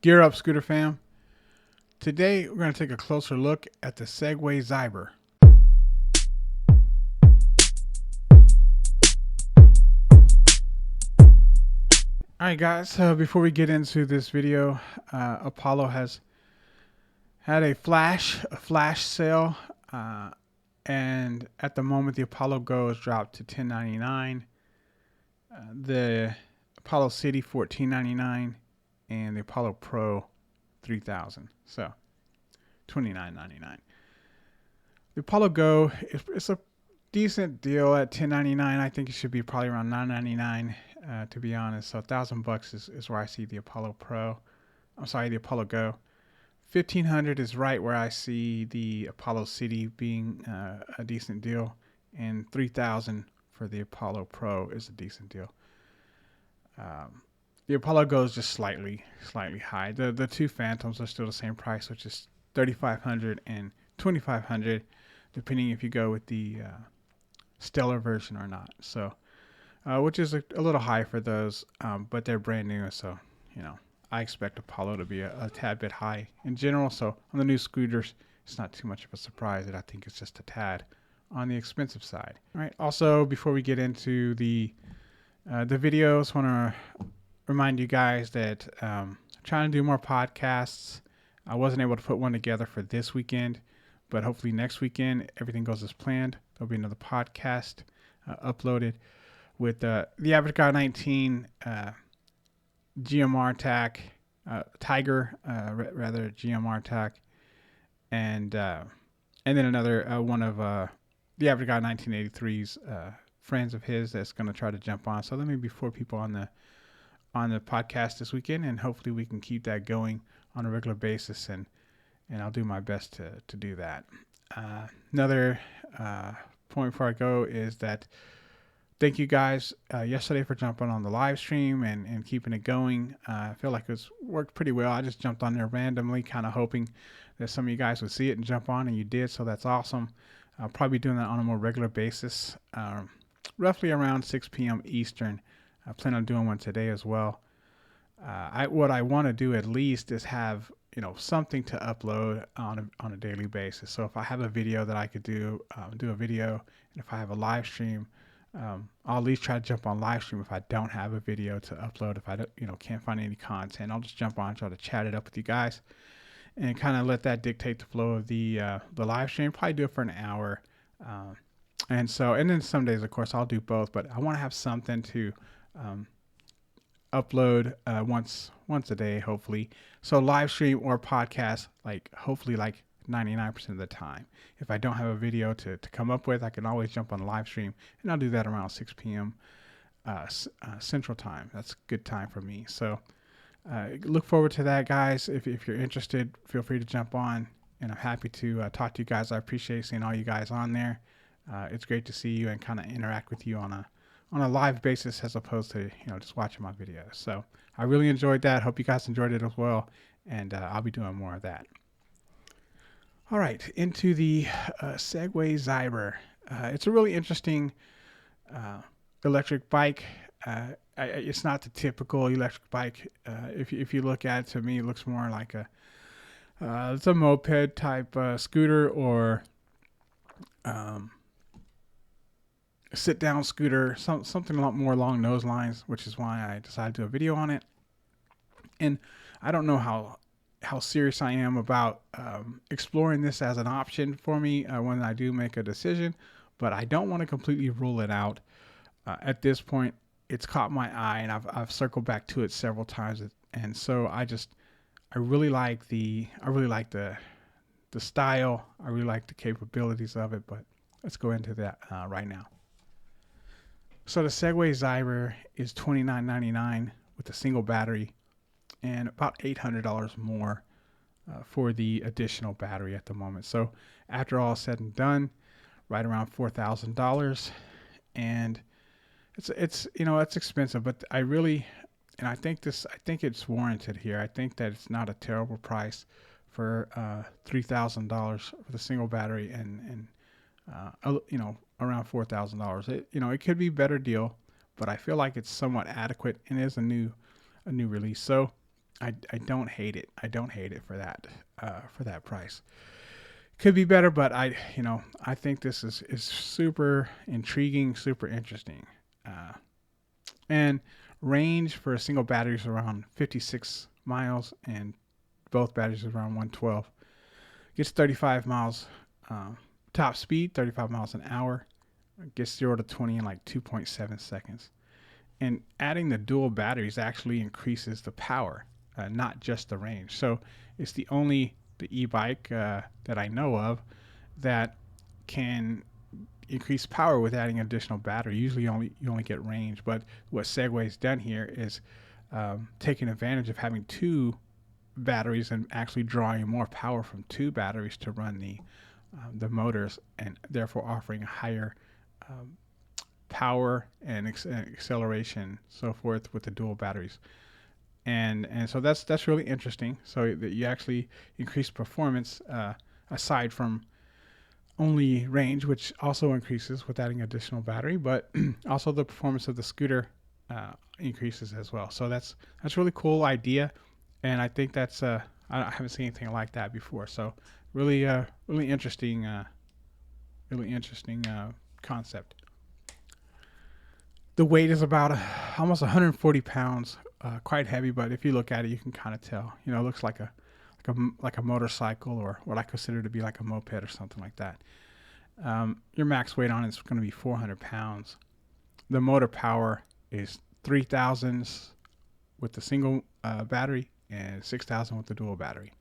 Gear up, Scooter fam. Today we're going to take a closer look at the Segway Xyber. Alright guys, before we get into this video, Apollo has had a flash sale, and at the moment the Apollo Go has dropped to $10.99, the Apollo City $14.99, and the Apollo Pro $3,000. So $29.99. The Apollo Go is a decent deal at $10.99. I think it should be probably around $9.99, to be honest. So $1,000 is where I see the Apollo Pro. I'm sorry, the Apollo Go. $1,500 is right where I see the Apollo City being a decent deal, and $3,000 for the Apollo Pro is a decent deal. The Apollo Go is just slightly high. The two Phantoms are still the same price, which is $3,500 and $2,500, depending if you go with the Stellar version or not. So, which is a little high for those, but they're brand new, so I expect Apollo to be a tad bit high in general. So on the new scooters, it's not too much of a surprise that I think it's just a tad on the expensive side. All right. Also, before we get into the videos, I want to remind you guys that I'm trying to do more podcasts. I wasn't able to put one together for this weekend, but hopefully next weekend everything goes as planned. There'll be another podcast uploaded with the Average Guy 19 GMR TAC, Tiger, rather GMR TAC, and then another one of the Average Guy 1983's friends of his that's going to try to jump on. So there may be 4 people on the podcast this weekend, and hopefully we can keep that going on a regular basis, and I'll do my best to do that. Another point before I go is that thank you guys yesterday for jumping on the live stream and keeping it going. I feel like it's worked pretty well. I just jumped on there randomly, kind of hoping that some of you guys would see it and jump on, and you did, so that's awesome. I'll probably be doing that on a more regular basis, roughly around 6 p.m. Eastern. I plan on doing one today as well. What I want to do at least is have something to upload on a daily basis. So if I have a video that I could do a video, and if I have a live stream, I'll at least try to jump on live stream if I don't have a video to upload. If I can't find any content, I'll just jump on and try to chat it up with you guys, and kind of let that dictate the flow of the live stream. Probably do it for an hour, and then some days, of course, I'll do both. But I want to have something to upload once a day, hopefully. So live stream or podcast, hopefully 99% of the time. If I don't have a video to come up with, I can always jump on a live stream, and I'll do that around 6 p.m. Central Time. That's a good time for me. So look forward to that, guys. If you're interested, feel free to jump on, and I'm happy to talk to you guys. I appreciate seeing all you guys on there. It's great to see you and kind of interact with you on a live basis as opposed to just watching my videos. So I really enjoyed that. Hope you guys enjoyed it as well, and I'll be doing more of that. All right, into the Segway Xyber. It's a really interesting electric bike. It's not the typical electric bike. If you look at it, to me, it looks more like it's a moped type scooter, or a sit-down scooter, something a lot more along those lines, which is why I decided to do a video on it. And I don't know how serious I am about exploring this as an option for me when I do make a decision, but I don't want to completely rule it out. At this point, it's caught my eye, and I've circled back to it several times, and so I really like the style. I really like the capabilities of it, but let's go into that right now. So the Segway Xyber is $29.99 with a single battery, and about $800 more for the additional battery at the moment. So after all said and done, right around $4,000, and it's expensive, but I think it's warranted here. I think that it's not a terrible price for $3,000 for the single battery, and around $4,000. It could be a better deal, but I feel like it's somewhat adequate, and is a new release. So I don't hate it. I don't hate it for that price. Could be better, but I think this is super intriguing, super interesting. Uh, and range for a single battery is around 56 miles, and both batteries are around 112. Gets 35 miles. Top speed 35 miles an hour. Gets 0 to 20 in like 2.7 seconds. And adding the dual batteries actually increases the power, not just the range. So it's the e-bike that I know of that can increase power with adding additional battery. Usually you only get range, but what Segway's done here is taking advantage of having two batteries and actually drawing more power from two batteries to run the motors, and therefore offering a higher um, power and acceleration, so forth, with the dual batteries. And so that's really interesting. So that you actually increase performance aside from only range, which also increases with adding additional battery, but also the performance of the scooter increases as well. So that's really cool idea, and I think that's I haven't seen anything like that before. So really interesting, really interesting concept. The weight is about almost 140 pounds, quite heavy, but if you look at it, you can kind of tell. It looks like a motorcycle, or what I consider to be like a moped or something like that. Your max weight on it is going to be 400 pounds. The motor power is 3,000 with the single battery and 6,000 with the dual battery.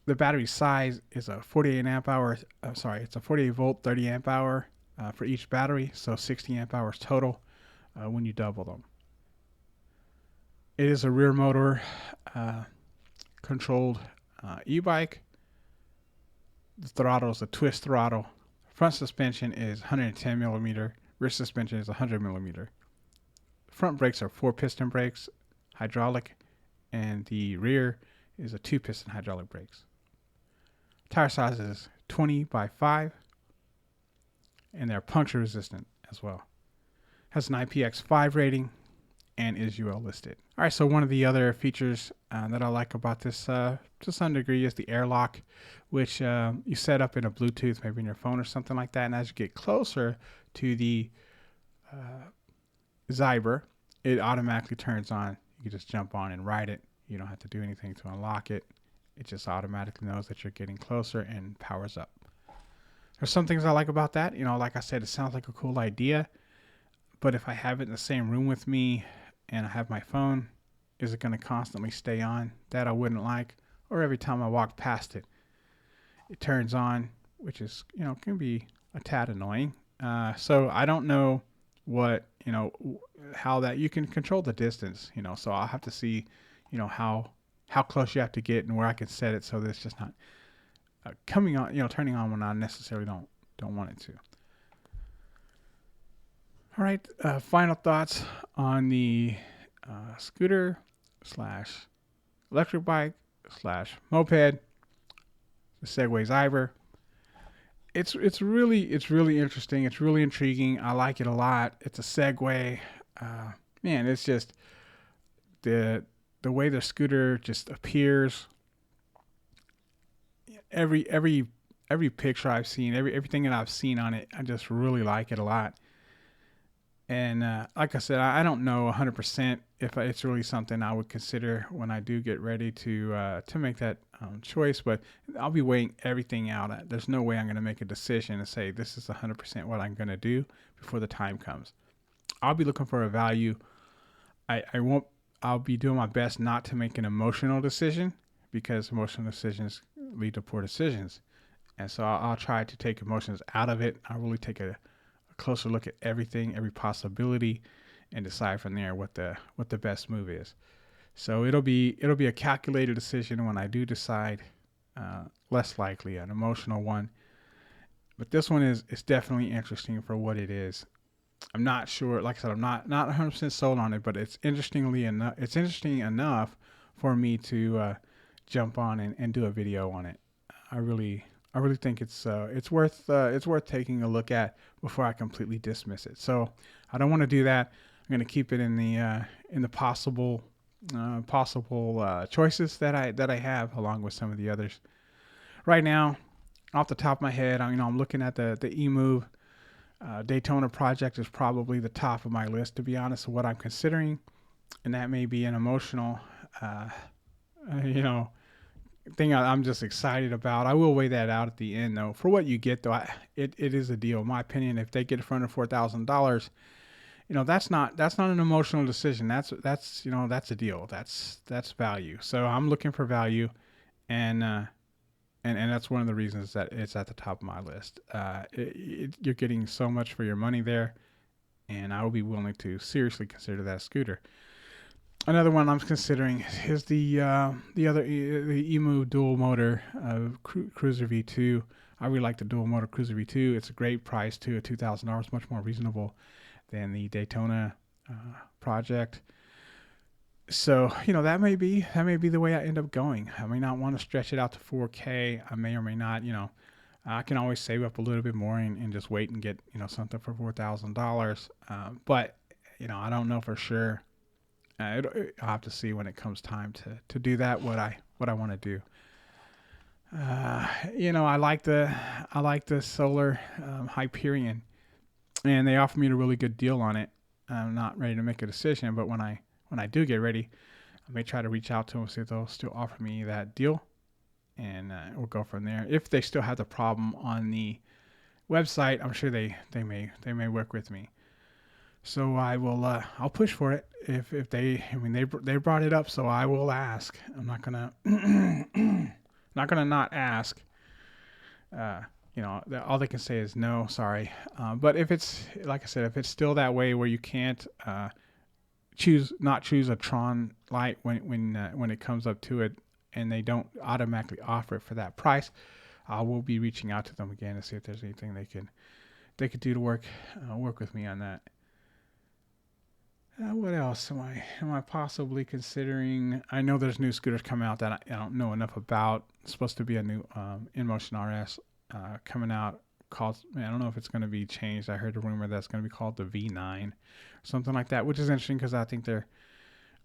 The battery size is a 48 amp hour. It's a 48 volt, 30 amp hour for each battery, so 60 amp hours total when you double them. It is a rear motor controlled e-bike. The throttle is a twist throttle. Front suspension is 110 millimeter. Rear suspension is 100 millimeter. Front brakes are 4-piston brakes, hydraulic, and the rear is a 2-piston hydraulic brakes. Tire size is 20 by 5, and they're puncture resistant as well. Has an IPX5 rating and is UL listed. All right, so one of the other features that I like about this to some degree is the airlock, which you set up in a Bluetooth, maybe in your phone or something like that. And as you get closer to the Xyber, it automatically turns on. You can just jump on and ride it. You don't have to do anything to unlock it. It just automatically knows that you're getting closer and powers up. There's some things I like about that. Like I said, it sounds like a cool idea, but if I have it in the same room with me and I have my phone, is it going to constantly stay on? That I wouldn't like. Or every time I walk past it, it turns on, which is, can be a tad annoying. So I don't know how that you can control the distance, so I'll have to see, how close you have to get and where I can set it so that it's just not coming on, turning on when I necessarily don't want it to. All right, final thoughts on the scooter slash electric bike slash moped, the Segway Xyber. It's really interesting. It's really intriguing. I like it a lot. It's a Segway. Man, it's just the way the scooter just appears. Every picture I've seen, everything that I've seen on it, I just really like it a lot. And like I said, I don't know 100% if it's really something I would consider when I do get ready to make that choice. But I'll be weighing everything out. There's no way I'm going to make a decision and say this is 100% what I'm going to do before the time comes. I'll be looking for a value. I'll be doing my best not to make an emotional decision, because emotional decisions lead to poor decisions. And so I'll try to take emotions out of it. I'll really take a closer look at everything, every possibility, and decide from there what the best move is. So it'll be a calculated decision when I do decide, less likely an emotional one. But this one is definitely interesting for what it is. I'm not sure, like I said, I'm not 100% sold on it, but it's interesting enough for me to jump on and do a video on it. I really think it's worth taking a look at before I completely dismiss it. So I don't want to do that. I'm going to keep it in the possible possible choices that I have, along with some of the others. Right now, off the top of my head, I'm looking at the eMove Daytona project is probably the top of my list, to be honest, of what I'm considering, and that may be an emotional, uh, you know, thing I'm just excited about. I will weigh that out at the end, though. For what you get, though, it is a deal. In my opinion, if they get it for under $4,000, that's not an emotional decision. That's a deal. That's value. So I'm looking for value, and and that's one of the reasons that it's at the top of my list. You're getting so much for your money there, and I will be willing to seriously consider that scooter. Another one I'm considering is the Emu dual motor Cruiser V2. I really like the dual motor Cruiser V2. It's a great price too, at $2,000, much more reasonable than the Daytona project. So that may be the way I end up going. I may not want to stretch it out to 4K. I may or may not. I can always save up a little bit more and just wait and get something for $4,000. But I don't know for sure. I'll have to see when it comes time to do that. What I want to do. I like the solar Hyperion, and they offered me a really good deal on it. I'm not ready to make a decision, but when I do get ready, I may try to reach out to them, see if they'll still offer me that deal, and we'll go from there. If they still have the problem on the website, I'm sure they may work with me. So I'll push for it if they brought it up, so I will ask. I'm not gonna not ask. All they can say is no, sorry. But if it's like I said, if it's still that way where you can't choose a Tron Lite when it comes up to it, and they don't automatically offer it for that price, I will be reaching out to them again to see if there's anything they could do to work with me on that. What else am I possibly considering? I know there's new scooters coming out that I don't know enough about. It's supposed to be a new InMotion RS coming out called. I don't know if it's going to be changed. I heard a rumor that's going to be called the V9, or something like that, which is interesting because I think their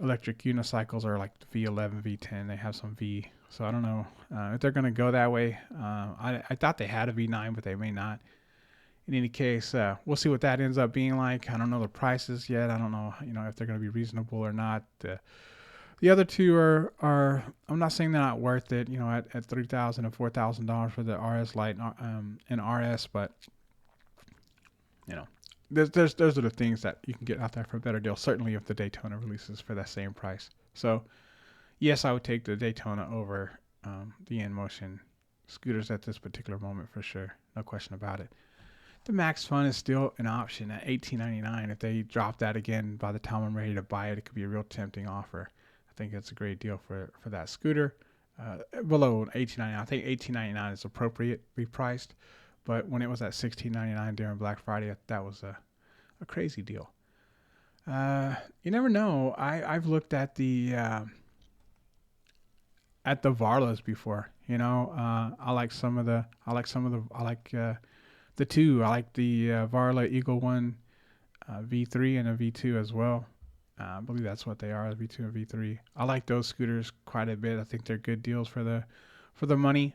electric unicycles are like the V11, V10. They have some V, so I don't know if they're going to go that way. I thought they had a V9, but they may not. In any case, we'll see what that ends up being like. I don't know the prices yet. I don't know, if they're going to be reasonable or not. The other two are I'm not saying they're not worth it. At $3,000 and $4,000 for the RS Lite and RS, but those are the things that you can get out there for a better deal. Certainly, if the Daytona releases for that same price. So, yes, I would take the Daytona over the InMotion scooters at this particular moment for sure. No question about it. The Max Fun is still an option at $18.99. If they drop that again by the time I'm ready to buy it, it could be a real tempting offer. I think it's a great deal for that scooter. Below $18.99, I think $18.99 is appropriately priced, but when it was at $16.99 during Black Friday, that was a crazy deal. You never know. I've looked at the Varlas before. I like some of the. I like the two. I like the Varla Eagle One V3 and a V2 as well. I believe that's what they are, V2 and V3. I like those scooters quite a bit. I think they're good deals for the money.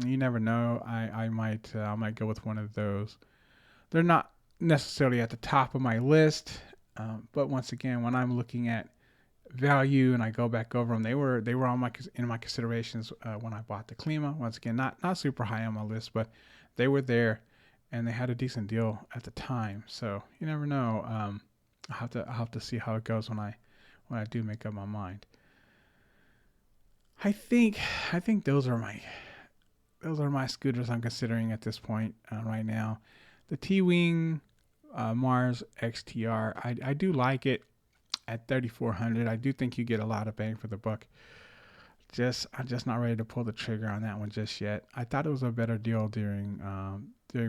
You never know. I might go with one of those. They're not necessarily at the top of my list, but once again, when I'm looking at value and I go back over them, they were in my considerations when I bought the Klima. Once again, not super high on my list, but they were there, and they had a decent deal at the time. So you never know. I'll have to see how it goes when I do make up my mind. I think those are my scooters I'm considering at this point right now. The T-Wing Mars XTR, I do like it at 3,400. I do think you get a lot of bang for the buck. I'm just not ready to pull the trigger on that one just yet. I thought it was a better deal during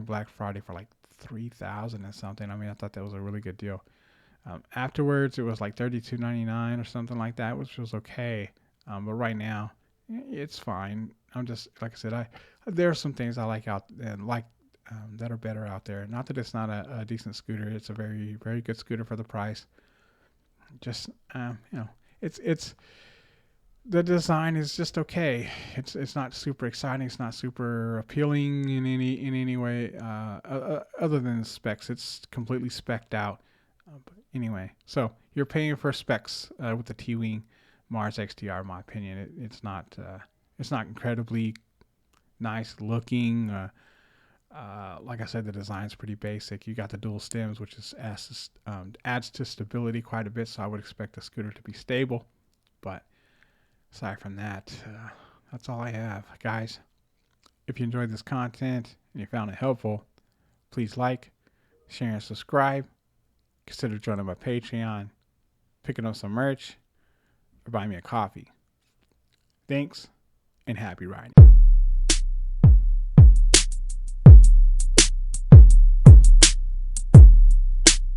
Black Friday for like 3,000 and something. I mean, I thought that was a really good deal. Afterwards, it was like $32.99 or something like that, which was okay. But right now, it's fine. I'm just like I said, there are some things I like out and like that are better out there. Not that it's not a decent scooter. It's a very very good scooter for the price. Just it's the design is just okay. It's not super exciting. It's not super appealing in any way. Other than the specs, it's completely specced out. But anyway, so you're paying for specs with the T-Wing Mars XDR. In my opinion, it's not incredibly nice looking. Like I said, the design's pretty basic. You got the dual stems, which adds to stability quite a bit. So I would expect the scooter to be stable. But aside from that, that's all I have, guys. If you enjoyed this content and you found it helpful, please like, share, and subscribe. Consider joining my Patreon, picking up some merch, or buying me a coffee. Thanks, and happy riding.